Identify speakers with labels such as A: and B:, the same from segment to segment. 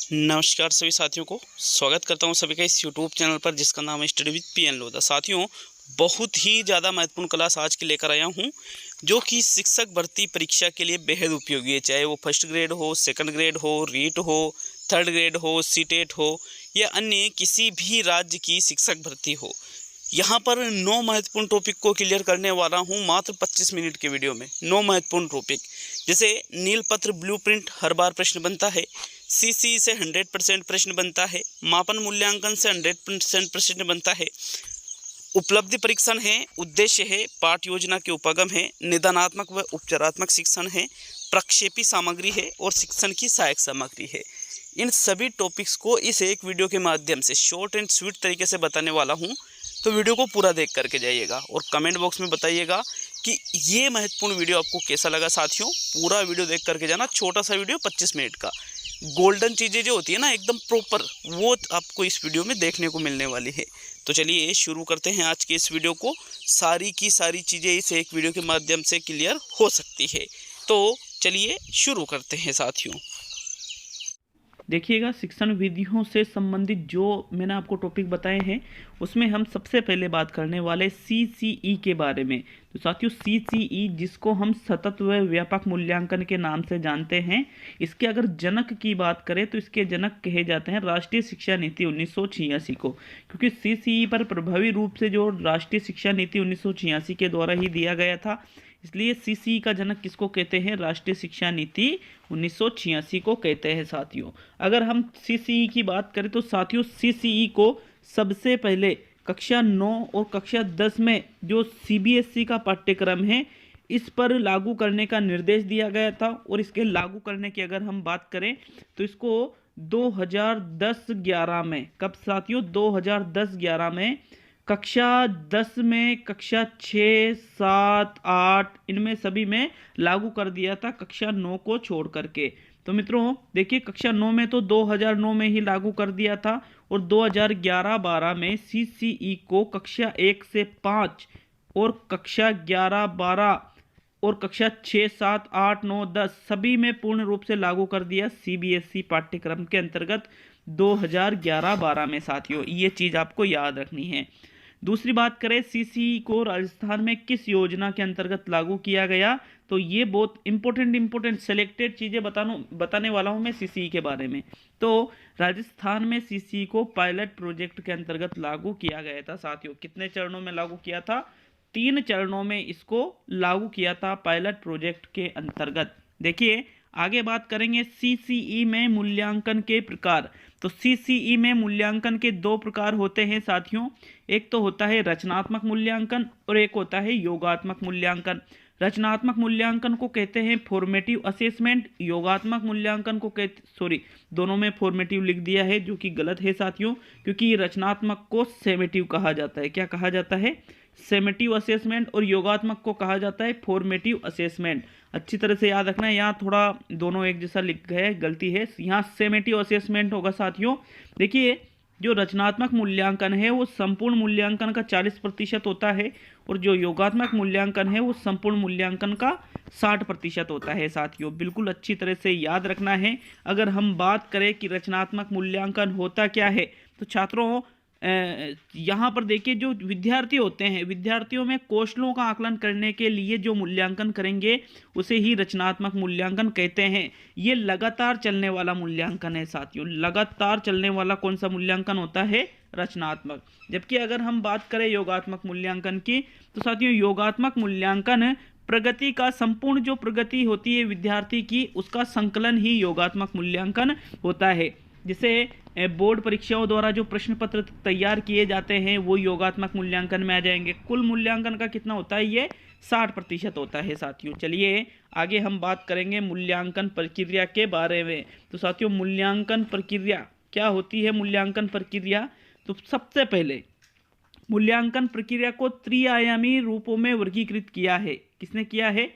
A: नमस्कार सभी साथियों को स्वागत करता हूं सभी का इस YouTube चैनल पर जिसका नाम है स्टडी विद पीएन लोधा। साथियों, बहुत ही ज़्यादा महत्वपूर्ण क्लास आज की लेकर आया हूं जो कि शिक्षक भर्ती परीक्षा के लिए बेहद उपयोगी है। चाहे वो फर्स्ट ग्रेड हो, सेकंड ग्रेड हो, रीट हो, थर्ड ग्रेड हो, सीटेट हो या अन्य किसी भी राज्य की शिक्षक भर्ती हो। यहाँ पर 9 महत्वपूर्ण टॉपिक को क्लियर करने वाला हूँ मात्र 25 मिनट के वीडियो में। 9 महत्वपूर्ण टॉपिक जैसे नीलपत्र ब्लूप्रिंट हर बार प्रश्न बनता है, सीसी से 100% प्रश्न बनता है, मापन मूल्यांकन से 100% प्रश्न बनता है, उपलब्धि परीक्षण है, उद्देश्य है, पाठ योजना के उपगम है, निदानात्मक व उपचारात्मक शिक्षण है, प्रक्षेपी सामग्री है और शिक्षण की सहायक सामग्री है। इन सभी टॉपिक्स को इस एक वीडियो के माध्यम से शॉर्ट एंड स्वीट तरीके से बताने वाला हूँ, तो वीडियो को पूरा देख करके जाइएगा और कमेंट बॉक्स में बताइएगा कि ये महत्वपूर्ण वीडियो आपको कैसा लगा। साथियों, पूरा वीडियो देख करके जाना। छोटा सा वीडियो 25 मिनट का, गोल्डन चीज़ें जो होती है ना एकदम प्रॉपर, वो आपको इस वीडियो में देखने को मिलने वाली है। तो चलिए शुरू करते हैं आज के इस वीडियो को। सारी की सारी चीज़ें इस एक वीडियो के माध्यम से क्लियर हो सकती है। तो चलिए शुरू करते हैं साथियों।
B: देखिएगा, शिक्षण विधियों से संबंधित जो मैंने आपको टॉपिक बताए हैं उसमें हम सबसे पहले बात करने वाले CCE के बारे में। तो साथियों, CCE जिसको हम सतत व व्यापक मूल्यांकन के नाम से जानते हैं, इसके अगर जनक की बात करें तो इसके जनक कहे जाते हैं राष्ट्रीय शिक्षा नीति 1986 को, क्योंकि CCE पर प्रभावी रूप से जो राष्ट्रीय शिक्षा नीति 1986 के द्वारा ही दिया गया था, इसलिए CCE का जनक किसको कहते हैं? राष्ट्रीय शिक्षा नीति 1986 को कहते हैं। साथियों, अगर हम CCE की बात करें तो साथियों, CCE को सबसे पहले कक्षा 9 और कक्षा 10 में जो CBSE का पाठ्यक्रम है, इस पर लागू करने का निर्देश दिया गया था। और इसके लागू करने की अगर हम बात करें तो इसको 2010-11 में, कब साथियों? 2010-11 में कक्षा 10 में, कक्षा 6, 7, 8 इनमें सभी में लागू कर दिया था, कक्षा 9 को छोड़ करके। तो मित्रों देखिए, कक्षा 9 में तो 2009 में ही लागू कर दिया था और 2011-12 में CCE को कक्षा 1 से 5 और कक्षा 11-12 और कक्षा 6, 7, 8, 9, 10 सभी में पूर्ण रूप से लागू कर दिया CBSE पाठ्यक्रम के अंतर्गत 2011-12 में। साथियों, ये चीज़ आपको याद रखनी है। दूसरी बात करें, CCE को राजस्थान में किस योजना के अंतर्गत लागू किया गया, तो ये बहुत इंपॉर्टेंट सेलेक्टेड चीज़ें बताने वाला हूँ मैं CCE के बारे में। तो राजस्थान में CCE को पायलट प्रोजेक्ट के अंतर्गत लागू किया गया था। साथियों, कितने चरणों में लागू किया था? 3 चरणों में इसको लागू किया था पायलट प्रोजेक्ट के अंतर्गत। देखिए, आगे बात करेंगे CCE में मूल्यांकन के प्रकार। तो CCE में मूल्यांकन के 2 प्रकार होते हैं साथियों। एक तो होता है रचनात्मक मूल्यांकन और एक होता है योगात्मक मूल्यांकन। रचनात्मक मूल्यांकन को कहते हैं फॉर्मेटिव असेसमेंट, योगात्मक मूल्यांकन को दोनों में फॉर्मेटिव लिख दिया है, जो कि गलत है साथियों, क्योंकि रचनात्मक को सेमेटिव कहा जाता है। क्या कहा जाता है? सेमेटिव असेसमेंट। और योगात्मक को कहा जाता है फॉर्मेटिव असेसमेंट। अच्छी तरह से याद रखना है, यहाँ थोड़ा दोनों एक जैसा लिख गए, गलती है, यहाँ सेमेटिव असेसमेंट होगा साथियों। देखिए, जो रचनात्मक मूल्यांकन है वो संपूर्ण मूल्यांकन का 40% होता है और जो योगात्मक मूल्यांकन है वो संपूर्ण मूल्यांकन का 60% होता है। साथियों, बिल्कुल अच्छी तरह से याद रखना है। अगर हम बात करें कि रचनात्मक मूल्यांकन होता क्या है, तो छात्रों यहाँ पर देखिए, जो विद्यार्थी होते हैं, विद्यार्थियों में कौशलों का आकलन करने के लिए जो मूल्यांकन करेंगे उसे ही रचनात्मक मूल्यांकन कहते हैं। ये लगातार चलने वाला मूल्यांकन है साथियों। लगातार चलने वाला कौन सा मूल्यांकन होता है? रचनात्मक। जबकि अगर हम बात करें योगात्मक मूल्यांकन की, तो साथियों योगात्मक मूल्यांकन प्रगति का, संपूर्ण जो प्रगति होती है विद्यार्थी की, उसका संकलन ही योगात्मक मूल्यांकन होता है। जिसे बोर्ड परीक्षाओं द्वारा जो प्रश्न पत्र तैयार किए जाते हैं वो योगात्मक मूल्यांकन में आ जाएंगे। कुल मूल्यांकन का कितना होता है? ये 60% होता है साथियों। चलिए आगे हम बात करेंगे मूल्यांकन प्रक्रिया के बारे में। तो साथियों, मूल्यांकन प्रक्रिया क्या होती है? मूल्यांकन प्रक्रिया, तो सबसे पहले मूल्यांकन प्रक्रिया को त्रिआयामी रूपों में वर्गीकृत किया है। किसने किया है?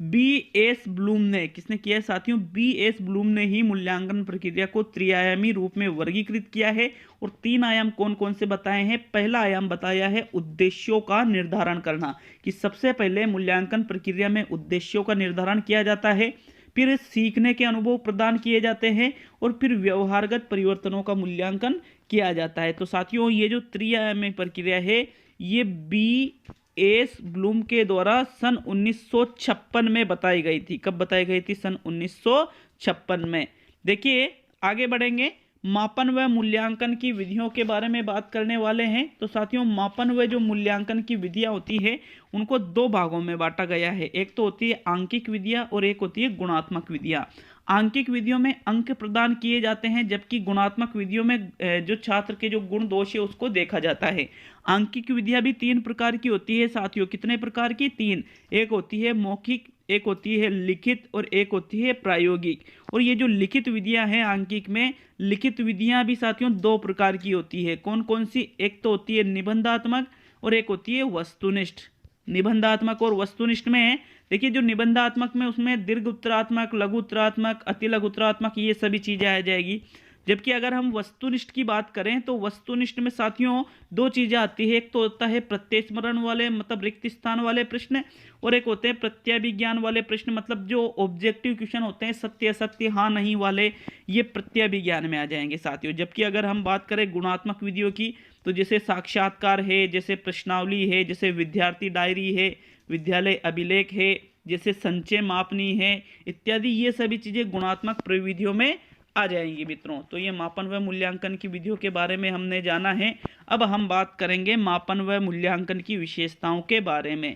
B: BS ब्लूम ने। किसने किया है साथियों? BS ब्लूम ने ही मूल्यांकन प्रक्रिया को त्रिआयामी रूप में वर्गीकृत किया है। और 3 आयाम कौन कौन से बताए हैं? पहला आयाम बताया है उद्देश्यों का निर्धारण करना, कि सबसे पहले मूल्यांकन प्रक्रिया में उद्देश्यों का निर्धारण किया जाता है। फिर सीखने के अनुभव प्रदान किए जाते हैं और फिर व्यवहारगत परिवर्तनों का मूल्यांकन किया जाता है। तो साथियों ये जो त्रिआयामी प्रक्रिया है ये B.S. ब्लूम के द्वारा सन 1956 में बताई गई थी। कब बताई गई थी? सन 1956 में। देखिए आगे बढ़ेंगे, मापन व मूल्यांकन की विधियों के बारे में बात करने वाले हैं। तो साथियों मापन व जो मूल्यांकन की विधियां होती है उनको दो भागों में बांटा गया है। एक तो होती है आंकिक विधियां और एक होती है गुणात्मक विधियां। आंकिक विधियों में अंक प्रदान किए जाते हैं, जबकि गुणात्मक विधियों में जो छात्र के जो गुण दोष है उसको देखा जाता है। आंकिक विधियां भी 3 प्रकार की होती है साथियों। कितने प्रकार की? 3। एक होती है मौखिक, एक होती है लिखित और एक होती है प्रायोगिक। और ये जो लिखित विधियां हैं आंकिक में, लिखित विधियां भी साथियों 2 प्रकार की होती है। कौन कौन सी? एक तो होती है निबंधात्मक और एक होती है वस्तुनिष्ठ। निबंधात्मक और वस्तुनिष्ठ में देखिए जो निबंधात्मक में उसमें दीर्घ उत्तरात्मक, लघु उत्तरात्मक, अति लघु उत्तरात्मक ये सभी चीजें आ जाएगी। जबकि अगर हम वस्तुनिष्ठ की बात करें तो वस्तुनिष्ठ में साथियों 2 चीजें आती है। एक तो होता है प्रत्यय वाले मतलब रिक्त स्थान वाले प्रश्न, और एक होते हैं प्रत्ययाभिज्ञान वाले प्रश्न मतलब जो ऑब्जेक्टिव क्वेश्चन होते हैं सत्य असत्य हाँ नहीं वाले, ये प्रत्ययाभिज्ञान में आ जाएंगे साथियों। जबकि अगर हम बात करें गुणात्मक विधियों की तो जैसे साक्षात्कार है, जैसे प्रश्नावली है, जैसे विद्यार्थी डायरी है, विद्यालय अभिलेख है, जैसे संचय मापनी है इत्यादि, ये सभी चीजें गुणात्मक प्रविधियों में आ जाएंगी मित्रों। तो ये मापन व मूल्यांकन की विधियों के बारे में हमने जाना है। अब हम बात करेंगे मापन व मूल्यांकन की विशेषताओं के बारे में।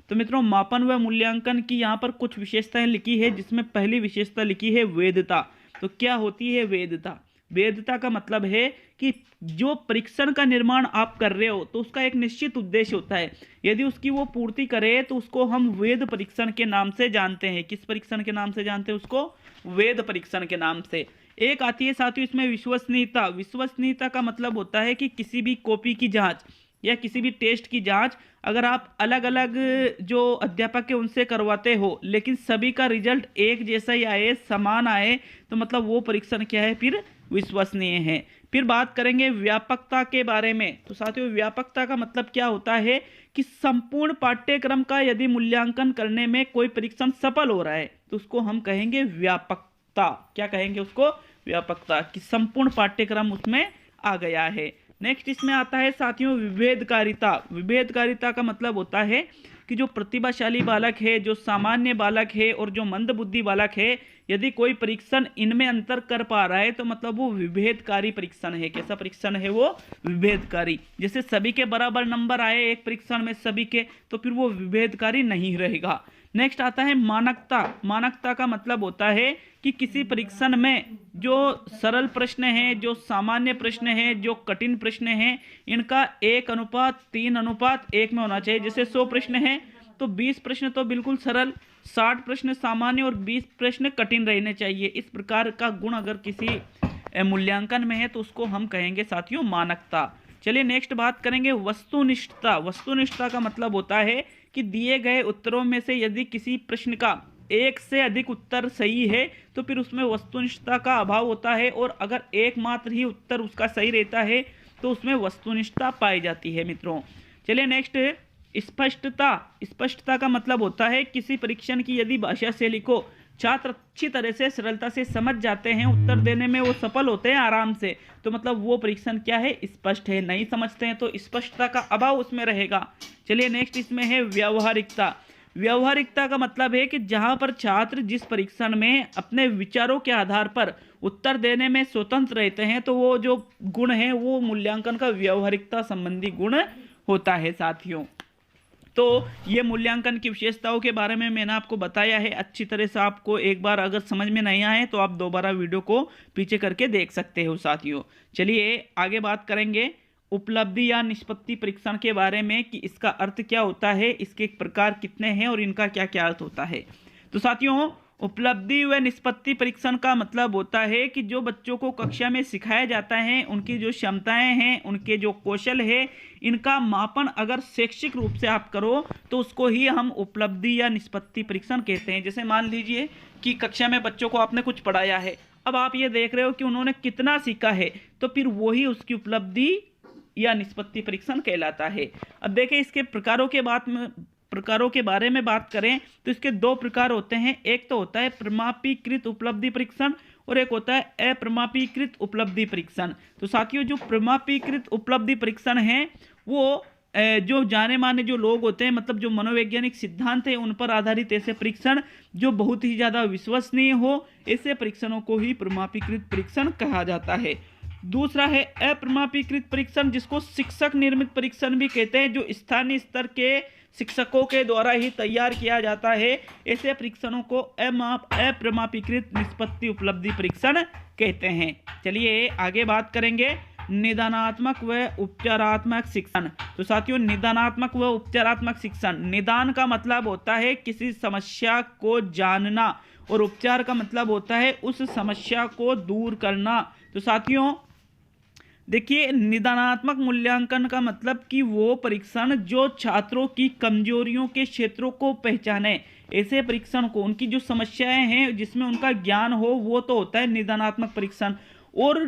B: तो मित्रों मापन व मूल्यांकन की यहाँ पर कुछ विशेषताएं लिखी है, जिसमें पहली विशेषता लिखी है वेधता। तो क्या होती है वेधता? वेधता का मतलब है कि जो परीक्षण का निर्माण आप कर रहे हो तो उसका एक निश्चित उद्देश्य होता है। यदि उसकी वो पूर्ति करे तो उसको हम वेध परीक्षण के नाम से जानते हैं। किस परीक्षण के नाम से जानते हैं उसको? वेध परीक्षण के नाम से। एक आती है साथियों इसमें विश्वसनीयता। विश्वसनीयता का मतलब होता है कि किसी भी कॉपी की जांच या किसी भी टेस्ट की जांच अगर आप अलग अलग जो अध्यापक है उनसे करवाते हो लेकिन सभी का रिजल्ट एक जैसा ही आए, समान आए, तो मतलब वो परीक्षण क्या है? फिर विश्वसनीय है। फिर बात करेंगे व्यापकता के बारे में। तो साथियों व्यापकता का मतलब क्या होता है कि संपूर्ण पाठ्यक्रम का यदि मूल्यांकन करने में कोई परीक्षण सफल हो रहा है तो उसको हम कहेंगे व्यापकता। क्या कहेंगे उसको? व्यापकता, कि संपूर्ण पाठ्यक्रम उसमें आ गया है। नेक्स्ट इसमें आता है साथियों विभेदकारिता। विभेदकारिता का मतलब होता है कि जो प्रतिभाशाली बालक है, जो सामान्य बालक है और जो मंदबुद्धि बालक है, यदि कोई परीक्षण इनमें अंतर कर पा रहा है तो मतलब वो विभेदकारी परीक्षण है। कैसा परीक्षण है वो? विभेदकारी। जैसे सभी के बराबर नंबर आए एक परीक्षण में सभी के, तो फिर वो विभेदकारी नहीं रहेगा। नेक्स्ट आता है मानकता। मानकता का मतलब होता है कि किसी परीक्षण में जो सरल प्रश्न है, जो सामान्य प्रश्न है, जो कठिन प्रश्न है, इनका 1:3:1 में होना चाहिए। जैसे 100 प्रश्न है तो 20 प्रश्न तो बिल्कुल सरल, 60 प्रश्न सामान्य और 20 प्रश्न कठिन रहने चाहिए। इस प्रकार का गुण अगर किसी मूल्यांकन में है तो उसको हम कहेंगे साथियों मानकता। चलिए नेक्स्ट बात करेंगे वस्तुनिष्ठता। वस्तुनिष्ठता का मतलब होता है कि दिए गए उत्तरों में से यदि किसी प्रश्न का एक से अधिक उत्तर सही है तो फिर उसमें वस्तुनिष्ठता का अभाव होता है, और अगर एकमात्र ही उत्तर उसका सही रहता है तो उसमें वस्तुनिष्ठता पाई जाती है मित्रों। चलिए नेक्स्ट स्पष्टता। स्पष्टता का मतलब होता है किसी परीक्षण की यदि भाषा शैली को छात्र अच्छी तरह से सरलता से समझ जाते हैं, उत्तर देने में वो सफल होते हैं आराम से, तो मतलब वो परीक्षण क्या है? स्पष्ट है। नहीं समझते हैं तो स्पष्टता का अभाव उसमें रहेगा। चलिए नेक्स्ट इसमें है व्यावहारिकता। व्यावहारिकता का मतलब है कि जहां पर छात्र जिस परीक्षण में अपने विचारों के आधार पर उत्तर देने में स्वतंत्र रहते हैं तो वो जो गुण है वो मूल्यांकन का व्यावहारिकता संबंधी गुण होता है साथियों। तो ये मूल्यांकन की विशेषताओं के बारे में मैंने आपको बताया है अच्छी तरह से। आपको एक बार अगर समझ में नहीं आए तो आप दोबारा वीडियो को पीछे करके देख सकते हो साथियों। चलिए आगे बात करेंगे उपलब्धि या निष्पत्ति परीक्षण के बारे में कि इसका अर्थ क्या होता है, इसके प्रकार कितने हैं और इनका क्या क्या अर्थ होता है। तो साथियों उपलब्धि व निष्पत्ति परीक्षण का मतलब होता है कि जो बच्चों को कक्षा में सिखाया जाता है, उनकी जो क्षमताएं हैं, उनके जो कौशल है, इनका मापन अगर शैक्षिक रूप से आप करो तो उसको ही हम उपलब्धि या निष्पत्ति परीक्षण कहते हैं। जैसे मान लीजिए कि कक्षा में बच्चों को आपने कुछ पढ़ाया है, अब आप ये देख रहे हो कि उन्होंने कितना सीखा है, तो फिर वही उसकी उपलब्धि या निष्पत्ति परीक्षण कहलाता है। अब देखिए इसके प्रकारों के प्रकारों के बारे में बात करें तो इसके दो प्रकार होते हैं। एक तो होता है प्रमापीकृत उपलब्धि परीक्षण और एक होता है अप्रमापीकृत उपलब्धि परीक्षण। तो साथियों, जो प्रमापीकृत उपलब्धि परीक्षण है वो जो जाने माने जो लोग होते हैं, मतलब जो मनोवैज्ञानिक सिद्धांत है उन पर आधारित ऐसे परीक्षण जो बहुत ही ज़्यादा विश्वसनीय हो, ऐसे परीक्षणों को ही प्रमापीकृत परीक्षण कहा जाता है। दूसरा है अप्रमापीकृत परीक्षण, जिसको शिक्षक निर्मित परीक्षण भी कहते हैं, जो स्थानीय स्तर के शिक्षकों के द्वारा ही तैयार किया जाता है। ऐसे परीक्षणों को अप्रमापीकृत निष्पत्ति उपलब्धि परीक्षण कहते हैं। चलिए आगे बात करेंगे निदानात्मक व उपचारात्मक शिक्षण। तो साथियों, निदानात्मक व उपचारात्मक शिक्षण, निदान का मतलब होता है किसी समस्या को जानना और उपचार का मतलब होता है उस समस्या को दूर करना। तो साथियों देखिए, निदानात्मक मूल्यांकन का मतलब कि वो परीक्षण जो छात्रों की कमजोरियों के क्षेत्रों को पहचाने, ऐसे परीक्षण को, उनकी जो समस्याएं हैं जिसमें उनका ज्ञान हो, वो तो होता है निदानात्मक परीक्षण। और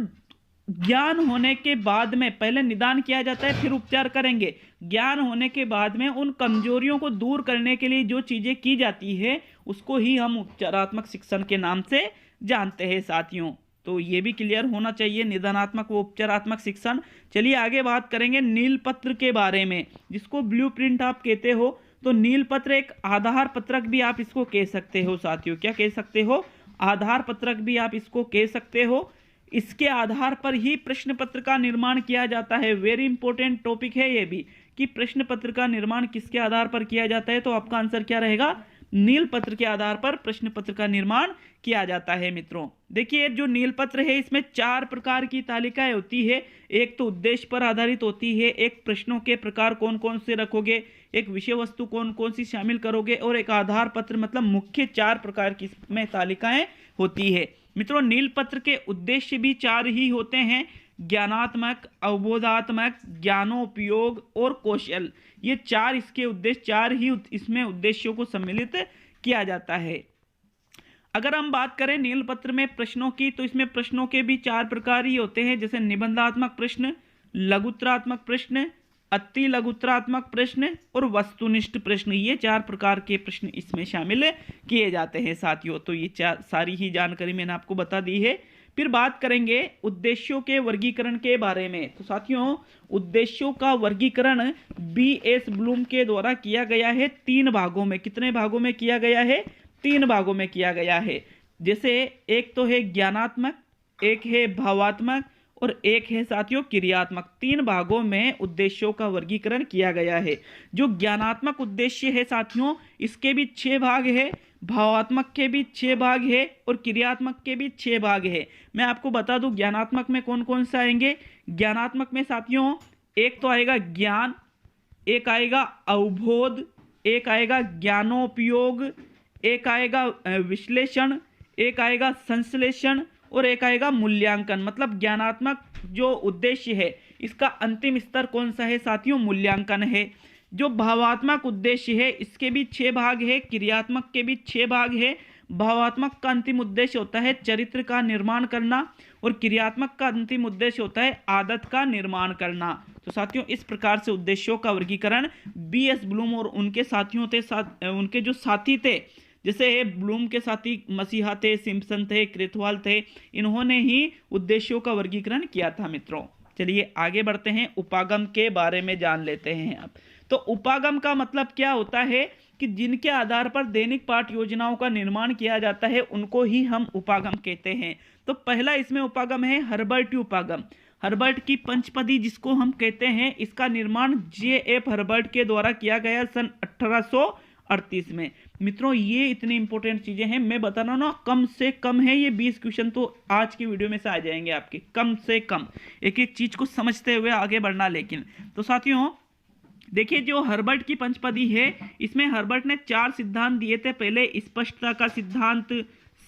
B: ज्ञान होने के बाद में, पहले निदान किया जाता है फिर उपचार करेंगे, ज्ञान होने के बाद में उन कमजोरियों को दूर करने के लिए जो चीजें की जाती है उसको ही हम उपचारात्मक शिक्षण के नाम से जानते हैं साथियों। तो ये भी क्लियर होना चाहिए, निदानात्मक व उपचारात्मक शिक्षण। चलिए आगे बात करेंगे नील पत्र के बारे में, जिसको ब्लूप्रिंट आप कहते हो। तो नील पत्र एक आधार पत्रक भी आप इसको कह सकते हो साथियों। क्या कह सकते हो? आधार पत्रक भी आप इसको कह सकते हो। इसके आधार पर ही प्रश्न पत्र का निर्माण किया जाता है। वेरी इंपॉर्टेंट टॉपिक है ये भी, कि प्रश्न पत्र का निर्माण किसके आधार पर किया जाता है। तो आपका आंसर क्या रहेगा? नील पत्र के आधार पर प्रश्न पत्र का निर्माण किया जाता है। मित्रों देखिए, जो नील पत्र है इसमें 4 प्रकार की तालिकाएं होती है। एक तो उद्देश्य पर आधारित होती है, एक प्रश्नों के प्रकार कौन कौन से रखोगे, एक विषय वस्तु कौन कौन सी शामिल करोगे, और एक आधार पत्र, मतलब मुख्य 4 प्रकार की इसमें तालिकाएं होती है। मित्रों, नील पत्र के उद्देश्य भी 4 ही होते हैं: ज्ञानात्मक, अवबोधात्मक, ज्ञानोपयोग और कौशल। ये 4 इसके उद्देश्य, 4 ही इसमें उद्देश्यों को सम्मिलित किया जाता है। अगर हम बात करें नील पत्र में प्रश्नों की, तो इसमें प्रश्नों के भी 4 प्रकार ही होते हैं, जैसे निबंधात्मक प्रश्न, लघुत्तरात्मक प्रश्न, अति लघुत्तरात्मक प्रश्न और वस्तुनिष्ठ प्रश्न। ये 4 प्रकार के प्रश्न इसमें शामिल किए जाते हैं साथियों। तो ये सारी ही जानकारी मैंने आपको बता दी है। फिर बात करेंगे उद्देश्यों के वर्गीकरण के बारे में। तो साथियों, उद्देश्यों का वर्गीकरण B.S. ब्लूम के द्वारा किया गया है 3 भागों में। कितने भागों में किया गया है? 3 भागों में किया गया है। जैसे एक तो है ज्ञानात्मक, एक है भावात्मक और एक है साथियों क्रियात्मक। 3 भागों में उद्देश्यों का वर्गीकरण किया गया है। जो ज्ञानात्मक उद्देश्य है साथियों, इसके भी 6 भाग है, भावात्मक के भी 6 भाग है और क्रियात्मक के भी 6 भाग है। मैं आपको बता दूं ज्ञानात्मक में कौन कौन सा आएंगे। ज्ञानात्मक में साथियों एक तो आएगा ज्ञान, एक आएगा अवबोध, एक आएगा ज्ञानोपयोग, एक आएगा विश्लेषण, एक आएगा संश्लेषण और एक आएगा मूल्यांकन। मतलब ज्ञानात्मक जो उद्देश्य है इसका अंतिम स्तर कौन सा है साथियों? मूल्यांकन है। जो भावात्मक उद्देश्य है इसके भी 6 भाग है, क्रियात्मक के भी 6 भाग है। भावात्मक का अंतिम उद्देश्य होता है चरित्र का निर्माण करना और क्रियात्मक का अंतिम उद्देश्य होता है आदत का निर्माण करना। तो साथियों, इस प्रकार से उद्देश्यों का वर्गीकरण B.S. ब्लूम और उनके साथियों थे, उनके जो साथी थे, जैसे ब्लूम के साथी मसीहा थे, सिम्पसन थे, क्रेथवाल थे, इन्होंने ही उद्देश्यों का वर्गीकरण किया था। मित्रों चलिए आगे बढ़ते हैं, उपागम के बारे में जान लेते हैं आप। तो उपागम का मतलब क्या होता है कि जिनके आधार पर दैनिक पाठ योजनाओं का निर्माण किया जाता है उनको ही हम उपागम कहते हैं। तो पहला इसमें उपागम है हर्बर्ट उपागम। हर्बर्ट की पंचपदी जिसको हम कहते हैं, इसका निर्माण J.F. हर्बर्ट के द्वारा किया गया सन 1838 में। मित्रों ये इतनी इंपॉर्टेंट चीजें हैं, मैं बता रहा हूं ना, कम से कम है ये 20 क्वेश्चन तो आज की वीडियो में से आ जाएंगे आपके, कम से कम। एक एक चीज को समझते हुए आगे बढ़ना। लेकिन तो साथियों देखिए, जो हर्बर्ट की पंचपदी है इसमें हर्बर्ट ने 4 सिद्धांत दिए थे। पहले स्पष्टता का सिद्धांत,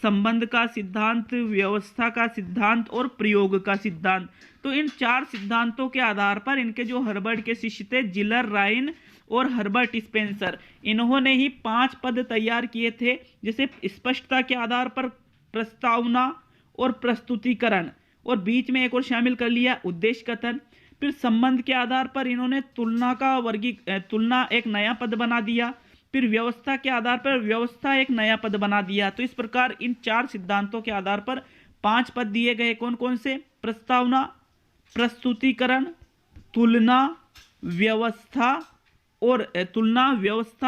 B: संबंध का सिद्धांत, व्यवस्था का सिद्धांत और प्रयोग का सिद्धांत। तो इन 4 सिद्धांतों के आधार पर इनके जो हर्बर्ट के शिष्य थे जिलर राइन और हर्बर्ट स्पेंसर, इन्होंने ही 5 पद तैयार किए थे। जैसे स्पष्टता के आधार पर प्रस्तावना और प्रस्तुतिकरण, और बीच में एक और शामिल कर लिया उद्देश्य कथन। फिर संबंध के आधार पर इन्होंने तुलना एक नया पद बना दिया। फिर व्यवस्था के आधार पर व्यवस्था एक नया पद बना दिया। तो इस प्रकार इन 4 सिद्धांतों के आधार पर 5 पद दिए गए। कौन कौन से? प्रस्तावना, प्रस्तुतिकरण, तुलना, व्यवस्था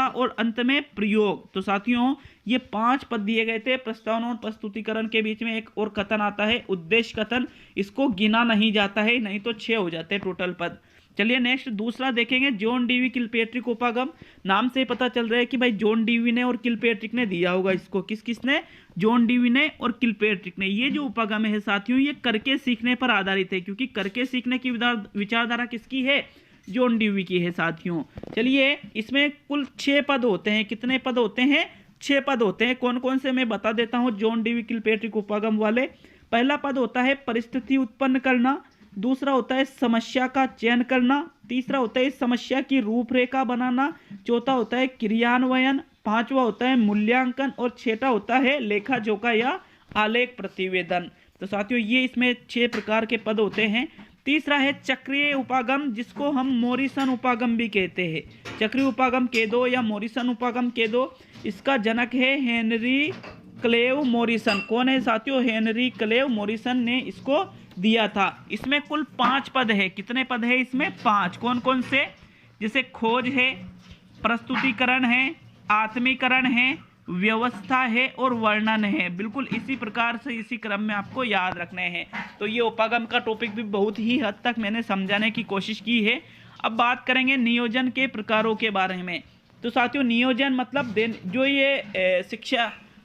B: और अंत में प्रयोग। तो साथियों ये 5 पद दिए गए थे। प्रस्तावना और प्रस्तुतिकरण के बीच में एक और कथन आता है, उद्देश्य कथन। इसको गिना नहीं जाता है, नहीं तो 6 हो जाते हैं टोटल पद। चलिए नेक्स्ट दूसरा देखेंगे, जॉन डीवी किलपेट्रिक उपागम। नाम से पता चल रहा है कि भाई जॉन डीवी ने और किलपेट्रिक ने दिया होगा इसको। किसने? जॉन डीवी ने और किलपेट्रिक ने। ये जो उपागम है साथियों ये करके सीखने पर आधारित है, क्योंकि करके सीखने की विचारधारा किसकी है? जॉन डीवी की है साथियों। चलिए इसमें कुल 6 पद होते हैं। कितने पद होते हैं? 6 पद होते हैं। कौन कौन से मैं बता देता हूं जॉन डीवी किलपेट्रिक उपागम वाले। पहला पद होता है परिस्थिति उत्पन्न करना, दूसरा होता है समस्या का चयन करना, तीसरा होता है समस्या की रूपरेखा बनाना, चौथा होता है क्रियान्वयन, पांचवा होता है मूल्यांकन और छठा होता है लेखा जोखा या आलेख प्रतिवेदन। तो साथियों ये इसमें 6 प्रकार के पद होते हैं। तीसरा है चक्रीय उपागम, जिसको हम मोरिसन उपागम भी कहते हैं। चक्रीय उपागम कह दो या मोरिसन उपागम कह दो। इसका जनक है हेनरी क्लेव मोरिसन। कौन है साथियों? हेनरी क्लेव मोरिसन ने इसको दिया था। इसमें कुल 5 पद है। कितने पद है इसमें? 5। कौन कौन से? जैसे खोज है, प्रस्तुतिकरण है, आत्मीकरण है, व्यवस्था है और वर्णन है। बिल्कुल इसी प्रकार से इसी क्रम में आपको याद रखने हैं। तो ये उपागम का टॉपिक भी बहुत ही हद तक मैंने समझाने की कोशिश की है। अब बात करेंगे नियोजन के प्रकारों के बारे में। तो साथियों नियोजन मतलब जो ये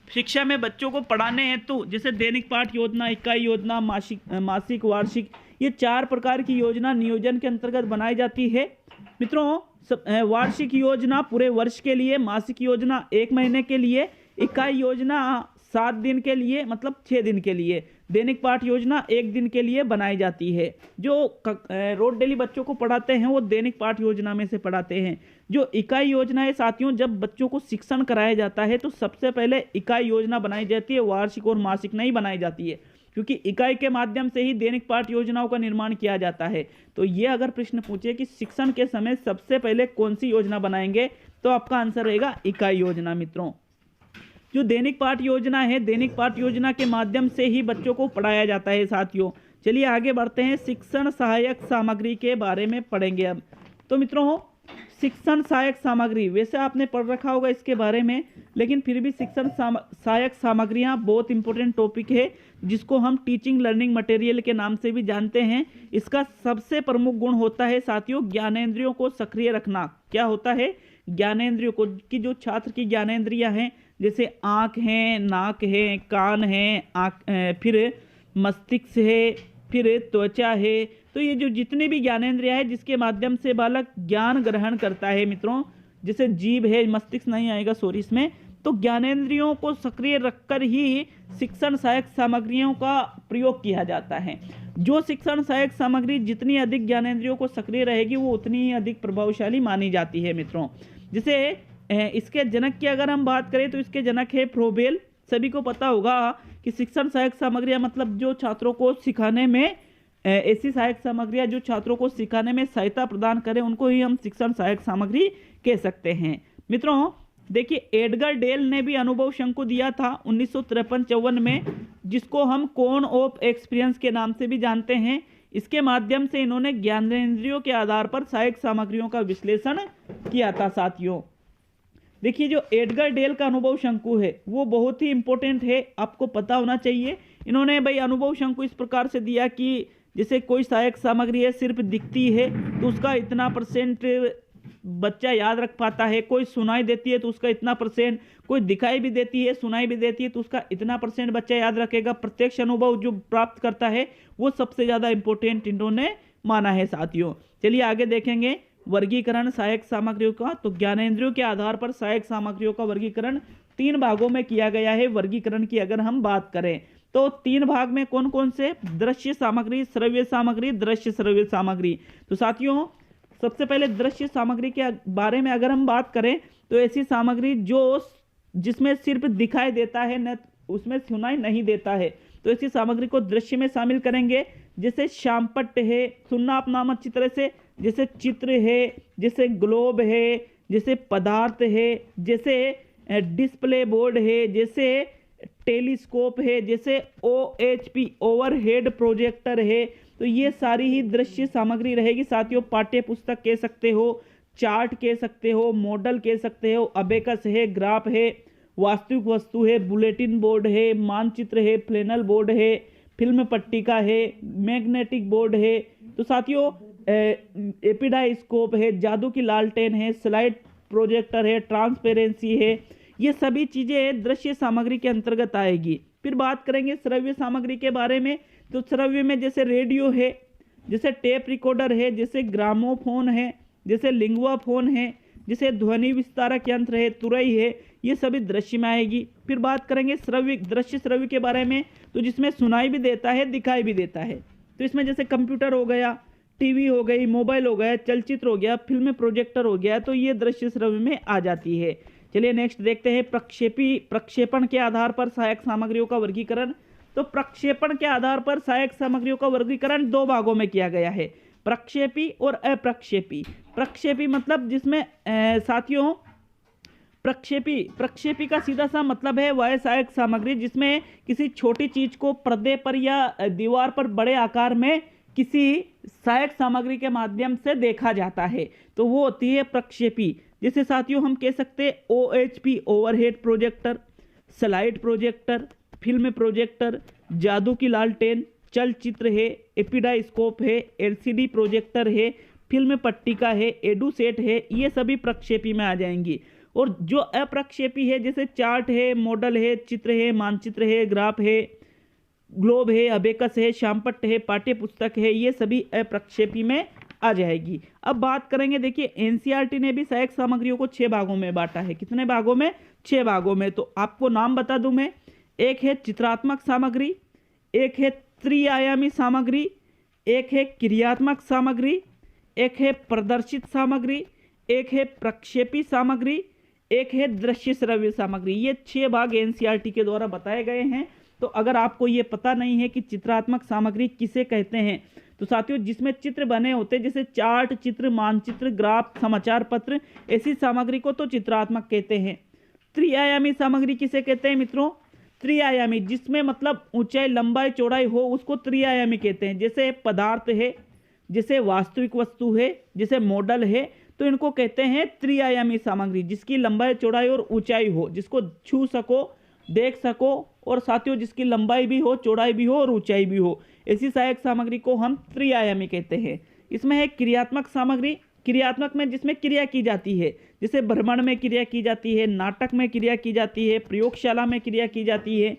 B: शिक्षा में बच्चों को पढ़ाने हैं, तो जैसे दैनिक पाठ योजना, इकाई योजना, मासिक, वार्षिक, ये 4 प्रकार की योजना नियोजन के अंतर्गत बनाई जाती है। मित्रों वार्षिक योजना पूरे वर्ष के लिए, मासिक योजना 1 महीने के लिए, इकाई योजना 7 दिन के लिए मतलब 6 दिन के लिए, दैनिक पाठ योजना 1 दिन के लिए बनाई जाती है। जो रोज डेली बच्चों को पढ़ाते हैं वो दैनिक पाठ योजना में से पढ़ाते हैं। जो इकाई योजना है साथियों, जब बच्चों को शिक्षण कराया जाता है तो सबसे पहले इकाई योजना बनाई जाती है, वार्षिक और मासिक नहीं बनाई जाती है, क्योंकि इकाई के माध्यम से ही दैनिक पाठ योजनाओं का निर्माण किया जाता है। तो ये अगर प्रश्न पूछे कि शिक्षण के समय सबसे पहले कौन सी योजना बनाएंगे, तो आपका आंसर रहेगा इकाई योजना। मित्रों जो दैनिक पाठ योजना है, दैनिक पाठ योजना के माध्यम से ही बच्चों को पढ़ाया जाता है साथियों। चलिए आगे बढ़ते हैं, शिक्षण सहायक सामग्री के बारे में पढ़ेंगे अब। तो मित्रों शिक्षण सहायक सामग्री, वैसे आपने पढ़ रखा होगा इसके बारे में, लेकिन फिर भी शिक्षण सहायक सामग्रियां बहुत इंपॉर्टेंट टॉपिक है, जिसको हम टीचिंग लर्निंग मटेरियल के नाम से भी जानते हैं। इसका सबसे प्रमुख गुण होता है साथियों ज्ञानेंद्रियों को सक्रिय रखना। क्या होता है? ज्ञानेंद्रियों को, कि जो छात्र की ज्ञानेंद्रियां हैं, जैसे आँख है, नाक है, कान है, फिर मस्तिष्क है, फिर त्वचा है, तो ये जो जितने भी ज्ञानेंद्रियां है जिसके माध्यम से बालक ज्ञान ग्रहण करता है मित्रों, जैसे जीभ है, मस्तिष्क नहीं आएगा सॉरी इसमें, तो ज्ञानेंद्रियों को सक्रिय रखकर ही शिक्षण सहायक सामग्रियों का प्रयोग किया जाता है। जो शिक्षण सहायक सामग्री जितनी अधिक ज्ञानेंद्रियों को सक्रिय रहेगी वो उतनी ही अधिक प्रभावशाली मानी जाती है मित्रों। जैसे इसके जनक की अगर हम बात करें तो इसके जनक है फ्रोबेल। सभी को पता होगा कि शिक्षण सहायक सामग्रियां मतलब जो छात्रों को सिखाने में, ऐसी सहायक सामग्रियां जो छात्रों को सिखाने में सहायता प्रदान करें, उनको ही हम शिक्षण सहायक सामग्री कह सकते हैं। मित्रों देखिए एडगर डेल ने भी अनुभव शंकु दिया था 1953-54 में, जिसको हम कोन ऑफ एक्सपीरियंस के नाम से भी जानते हैं। इसके माध्यम से इन्होंने ज्ञानेंद्रियों के आधार पर सहायक सामग्रियों का विश्लेषण किया था साथियों। देखिए जो एडगर डेल का अनुभव शंकु है वो बहुत ही इंपॉर्टेंट है, आपको पता होना चाहिए। इन्होंने भाई अनुभव शंकु इस प्रकार से दिया कि जैसे कोई सहायक सामग्री है सिर्फ दिखती है तो उसका इतना % बच्चा याद रख पाता है, कोई सुनाई देती है तो उसका इतना %, कोई दिखाई भी देती है, सुनाई भी देती है तो उसका इतना % बच्चा याद रखेगा। प्रत्यक्ष अनुभव जो प्राप्त करता है वो सबसे ज़्यादा इंपॉर्टेंट इन्होंने माना है साथियों। चलिए आगे देखेंगे वर्गीकरण सहायक सामग्रियों का। तो ज्ञानेंद्रियों के आधार पर सहायक सामग्रियों का वर्गीकरण 3 भागों में किया गया है। वर्गीकरण की अगर हम बात करें तो 3 भाग में कौन कौन से? दृश्य सामग्री, श्रव्य सामग्री, दृश्य श्रव्य सामग्री। तो साथियों सबसे पहले दृश्य सामग्री के बारे में अगर हम बात करें तो ऐसी सामग्री जो जिसमें सिर्फ दिखाई देता है, न उसमें सुनाई नहीं देता है, तो ऐसी सामग्री को दृश्य में शामिल करेंगे। जैसे श्यामपट्ट है, सुनना आप नाम अच्छी तरह से, जैसे चित्र है, जैसे ग्लोब है, जैसे पदार्थ है, जैसे डिस्प्ले बोर्ड है, जैसे टेलीस्कोप है, जैसे OHP ओवरहेड प्रोजेक्टर है। तो ये सारी ही दृश्य सामग्री रहेगी साथियों। पाठ्य पुस्तक कह सकते हो, चार्ट कह सकते हो, मॉडल कह सकते हो, अबेकस है, ग्राफ है, वास्तविक वस्तु है, बुलेटिन बोर्ड है, मानचित्र है, फ्लैनल बोर्ड है, फिल्म पट्टिका है, मैग्नेटिक बोर्ड है। तो साथियों एपिडाइस्कोप है, जादू की लालटेन है, स्लाइड प्रोजेक्टर है, ट्रांसपेरेंसी है। ये सभी चीजें दृश्य सामग्री के अंतर्गत आएगी। फिर बात करेंगे श्रव्य सामग्री के बारे में। तो श्रव्य में जैसे रेडियो है, जैसे टेप रिकॉर्डर है, जैसे ग्रामोफोन है, जैसे लिंगुआ फोन है, जैसे ध्वनि विस्तारक यंत्र है, तुरई है, ये सभी दृश्य में आएगी। फिर बात करेंगे श्रव्य दृश्य श्रव्य के बारे में, तो जिसमें सुनाई भी देता है, दिखाई भी देता है। तो इसमें जैसे कंप्यूटर हो गया, टीवी हो गई, मोबाइल हो गया, चलचित्र हो गया, फिल्म प्रोजेक्टर हो गया, तो ये दृश्य श्रव्य में आ जाती है। चलिए नेक्स्ट देखते हैं प्रक्षेपण के आधार पर सहायक सामग्रियों का वर्गीकरण। तो प्रक्षेपण के आधार पर सहायक सामग्रियों का वर्गीकरण दो भागों में किया गया है, प्रक्षेपी और अप्रक्षेपी। प्रक्षेपी मतलब जिसमें साथियों प्रक्षेपी का सीधा सा मतलब है वह सहायक सामग्री जिसमें किसी छोटी चीज को पर्दे पर या दीवार पर बड़े आकार में किसी सहायक सामग्री के माध्यम से देखा जाता है, तो वो होती है प्रक्षेपी। जैसे साथियों हम कह सकते हैं OHP overhead projector, slide projector, film projector, जादू की लालटेन, चलचित्र है, एपिडाइस्कोप है, LCD प्रोजेक्टर है, फिल्म पट्टिका है, एडुसेट है, ये सभी प्रक्षेपी में आ जाएंगी। और जो अप्रक्षेपी है जैसे चार्ट है, मॉडल है, चित्र है, मानचित्र है, ग्राफ है, ग्लोब है, अबेकस है, श्यामपट्ट है, पाठ्य पुस्तक है, ये सभी अप्रक्षेपी में आ जाएगी। अब बात करेंगे, देखिए NCERT ने भी सहायक सामग्रियों को 6 भागों में बांटा है। कितने भागों में? 6 भागों में। तो आपको नाम बता दूं मैं, एक है चित्रात्मक सामग्री, एक है त्रिआयामी सामग्री, एक है क्रियात्मक सामग्री, एक है प्रदर्शित सामग्री, एक है प्रक्षेपी सामग्री, एक है दृश्य श्रव्य सामग्री। ये 6 भाग NCERT के द्वारा बताए गए हैं। तो अगर आपको ये पता नहीं है कि चित्रात्मक सामग्री किसे कहते हैं, तो साथियों जिसमें चित्र बने होते हैं जैसे चार्ट, चित्र, मानचित्र, ग्राफ, समाचार पत्र, ऐसी सामग्री को तो चित्रात्मक कहते हैं। त्रिआयामी सामग्री किसे कहते हैं मित्रों? त्रिआयामी जिसमें मतलब ऊंचाई, लंबाई, चौड़ाई हो उसको त्रिआयामी कहते हैं। जैसे पदार्थ है, जैसे वास्तविक वस्तु है, जैसे मॉडल है, तो इनको कहते हैं त्रिआयामी सामग्री जिसकी लंबाई, चौड़ाई और ऊंचाई हो, जिसको छू सको, देख सको, और साथियों जिसकी लंबाई भी हो, चौड़ाई भी हो और ऊंचाई भी हो, ऐसी सहायक सामग्री को हम त्रिआयामी कहते हैं। इसमें है क्रियात्मक सामग्री। क्रियात्मक में जिसमें क्रिया की जाती है, जैसे भ्रमण में क्रिया की जाती है, नाटक में क्रिया की जाती है, प्रयोगशाला में क्रिया की जाती है,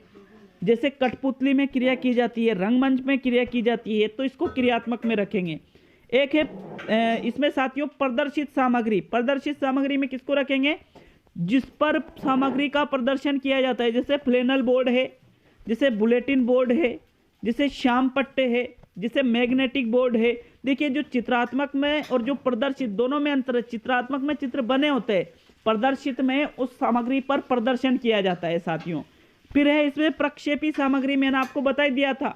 B: जैसे कठपुतली में क्रिया की जाती है, रंगमंच में क्रिया की जाती है, तो इसको क्रियात्मक में रखेंगे। एक है इसमें साथियों प्रदर्शित सामग्री। प्रदर्शित सामग्री में किसको रखेंगे? जिस पर सामग्री का प्रदर्शन किया जाता है, जैसे फ्लैनल बोर्ड है, जैसे बुलेटिन बोर्ड है, जैसे श्यामपट्टे है, जैसे मैग्नेटिक बोर्ड है। देखिए जो चित्रात्मक में और जो प्रदर्शित दोनों में अंतर है। चित्रात्मक में चित्र बने होते हैं, प्रदर्शित में उस सामग्री पर प्रदर्शन किया जाता है साथियों। फिर है इसमें प्रक्षेपी सामग्री, मैंने आपको बता ही दिया था।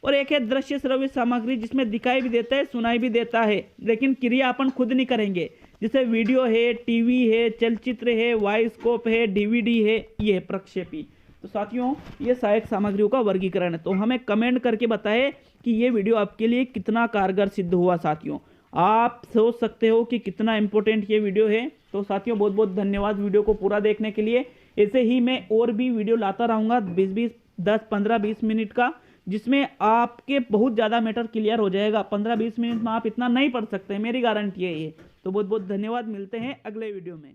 B: और एक है दृश्य श्रव्य सामग्री जिसमें दिखाई भी देता है, सुनाई भी देता है, लेकिन क्रिया अपन खुद नहीं करेंगे। जैसे वीडियो है, टीवी है, चलचित्र है, वाइस्कोप है, DVD है, ये है प्रक्षेपी। तो साथियों ये सहायक सामग्रियों का वर्गीकरण है। तो हमें कमेंट करके बताएं कि ये वीडियो आपके लिए कितना कारगर सिद्ध हुआ। साथियों आप सोच सकते हो कि कितना इंपॉर्टेंट ये वीडियो है। तो साथियों बहुत बहुत धन्यवाद वीडियो को पूरा देखने के लिए। ऐसे ही मैं और भी वीडियो लाता रहूँगा 10, 15, 20 मिनट का, जिसमें आपके बहुत ज़्यादा मैटर क्लियर हो जाएगा। 15-20 मिनट में आप इतना नहीं पढ़ सकते, मेरी गारंटी है ये। तो बहुत बहुत धन्यवाद, मिलते हैं अगले वीडियो में।